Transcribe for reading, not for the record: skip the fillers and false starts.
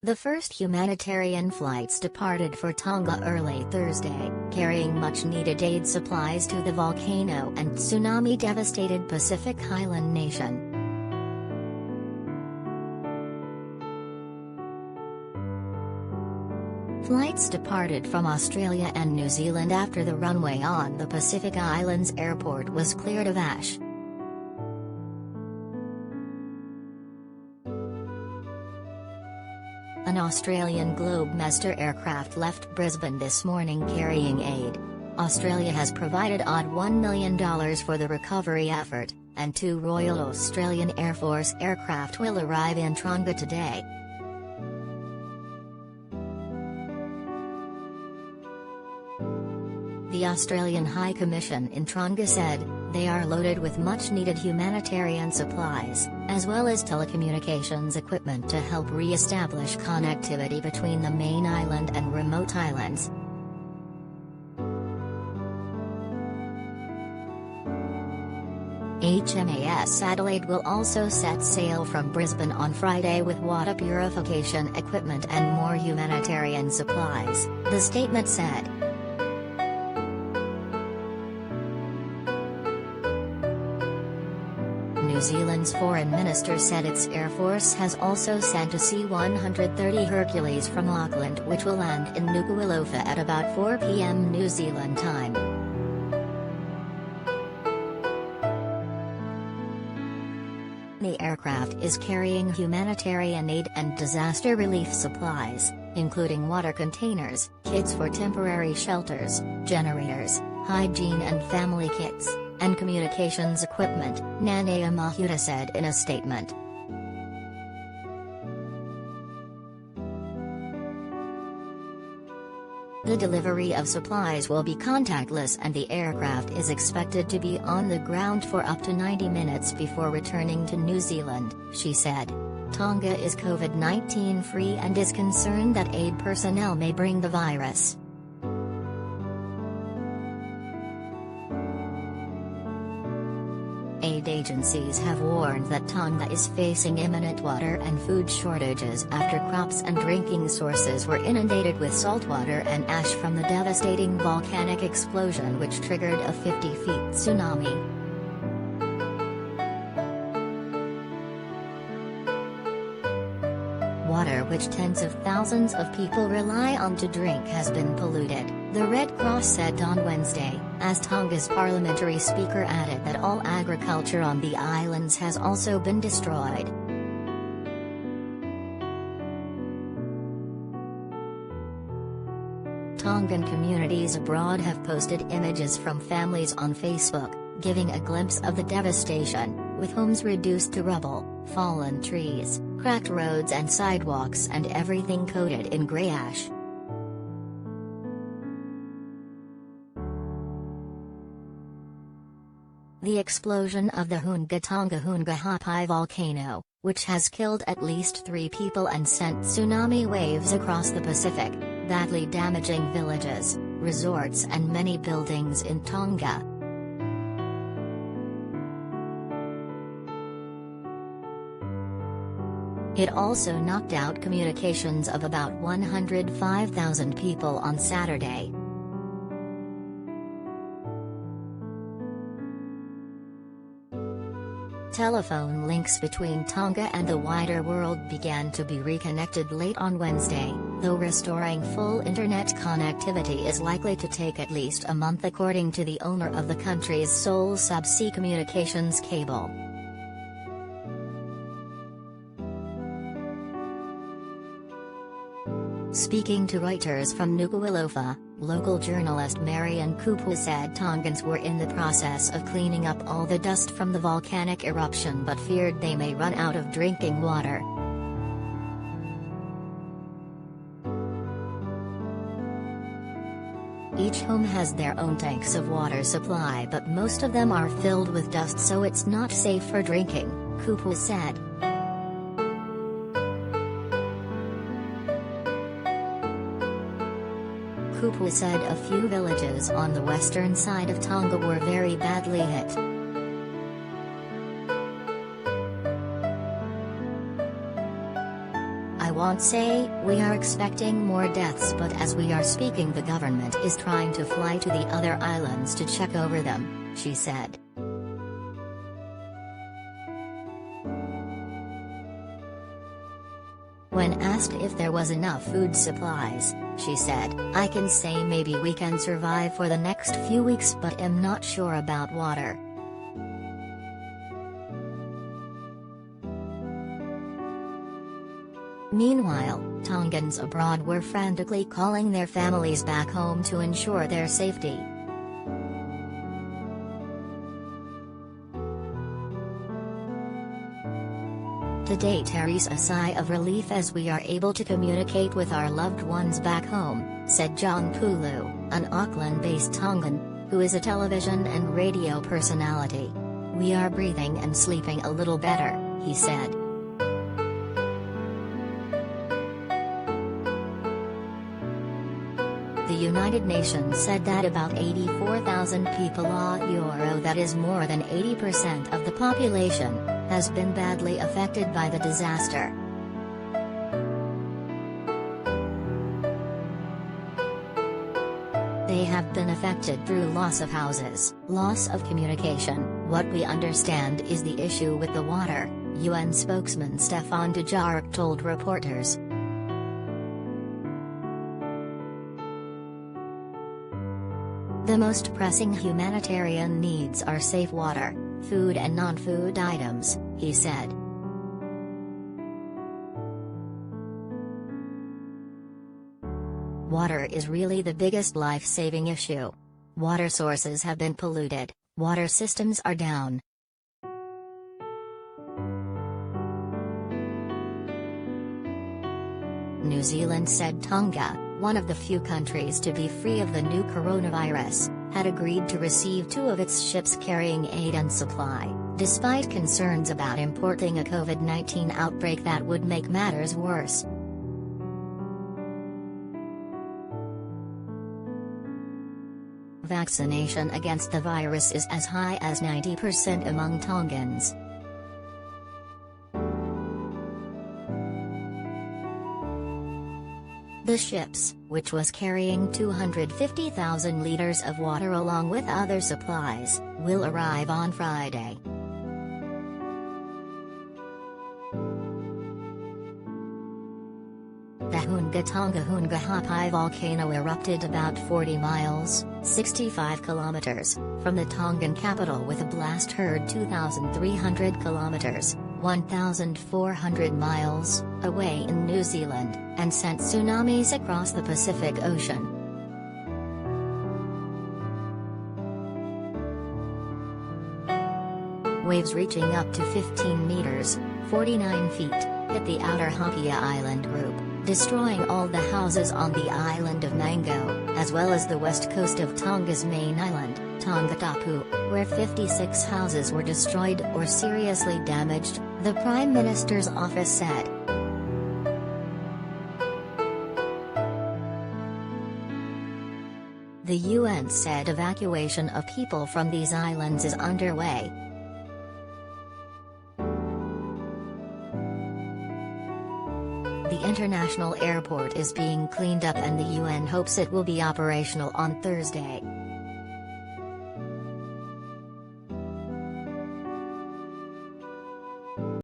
The first humanitarian flights departed for Tonga early Thursday, carrying much-needed aid supplies to the volcano and tsunami-devastated Pacific Island nation. Flights departed from Australia and New Zealand after the runway on the Pacific Islands airport was cleared of ash. An Australian Globemaster aircraft left Brisbane this morning carrying aid. Australia has provided odd $1 million for the recovery effort, and 2 Royal Australian Air Force aircraft will arrive in Tonga today. The Australian High Commission in Tonga said, they are loaded with much-needed humanitarian supplies, as well as telecommunications equipment to help re-establish connectivity between the main island and remote islands. HMAS Adelaide will also set sail from Brisbane on Friday with water purification equipment and more humanitarian supplies, the statement said. New Zealand's foreign minister said its air force has also sent a C-130 Hercules from Auckland, which will land in Nuku'alofa at about 4 p.m. New Zealand time. The aircraft is carrying humanitarian aid and disaster relief supplies, including water containers, kits for temporary shelters, generators, hygiene and family kits, and communications equipment, Nanea Mahuta said in a statement. The delivery of supplies will be contactless and the aircraft is expected to be on the ground for up to 90 minutes before returning to New Zealand, she said. Tonga is COVID-19 free and is concerned that aid personnel may bring the virus. Aid agencies have warned that Tonga is facing imminent water and food shortages after crops and drinking sources were inundated with saltwater and ash from the devastating volcanic explosion which triggered a 50-feet tsunami. Water which tens of thousands of people rely on to drink has been polluted, the Red Cross said on Wednesday, as Tonga's parliamentary speaker added that all agriculture on the islands has also been destroyed. Tongan communities abroad have posted images from families on Facebook, giving a glimpse of the devastation, with homes reduced to rubble, fallen trees, cracked roads and sidewalks and everything coated in grey ash. The explosion of the Hunga volcano, which has killed at least 3 people and sent tsunami waves across the Pacific, badly damaging villages, resorts and many buildings in Tonga. It also knocked out communications of about 105,000 people on Saturday. Telephone links between Tonga and the wider world began to be reconnected late on Wednesday, though restoring full internet connectivity is likely to take at least a month according to the owner of the country's sole subsea communications cable. Speaking to Reuters from Nuku'alofa, local journalist Marian Kupu said Tongans were in the process of cleaning up all the dust from the volcanic eruption but feared they may run out of drinking water. Each home has their own tanks of water supply but most of them are filled with dust so it's not safe for drinking, Kupu said. Kupu said a few villages on the western side of Tonga were very badly hit. I won't say, "We are expecting more deaths, but as we are speaking the government is trying to fly to the other islands to check over them," she said. When asked if there was enough food supplies, she said, "I can say maybe we can survive for the next few weeks, but am not sure about water." Meanwhile, Tongans abroad were frantically calling their families back home to ensure their safety. "Today carries a sigh of relief as we are able to communicate with our loved ones back home," said John Pulu, an Auckland-based Tongan, who is a television and radio personality. "We are breathing and sleeping a little better," he said. The United Nations said that about 84,000 people, that is more than 80% of the population, has been badly affected by the disaster. They have been affected through loss of houses, loss of communication. "What we understand is the issue with the water," UN spokesman Stefan Dujarric told reporters. "The most pressing humanitarian needs are safe water, food and non-food items," he said. "Water is really the biggest life-saving issue. Water sources have been polluted, water systems are down." New Zealand said Tonga, one of the few countries to be free of the new coronavirus, had agreed to receive 2 of its ships carrying aid and supply, despite concerns about importing a COVID-19 outbreak that would make matters worse. Vaccination against the virus is as high as 90% among Tongans. The ships, which was carrying 250,000 liters of water along with other supplies, will arrive on Friday. The Tonga volcano erupted about 40 miles, 65 kilometers, from the Tongan capital with a blast heard 2,300 kilometers, 1,400 miles, away in New Zealand, and sent tsunamis across the Pacific Ocean. Waves reaching up to 15 meters, 49 feet, hit the outer Hakia Island group, destroying all the houses on the island of Mango, as well as the west coast of Tonga's main island, Tongatapu, where 56 houses were destroyed or seriously damaged, the Prime Minister's office said. The UN said evacuation of people from these islands is underway. The international airport is being cleaned up and the UN hopes it will be operational on Thursday.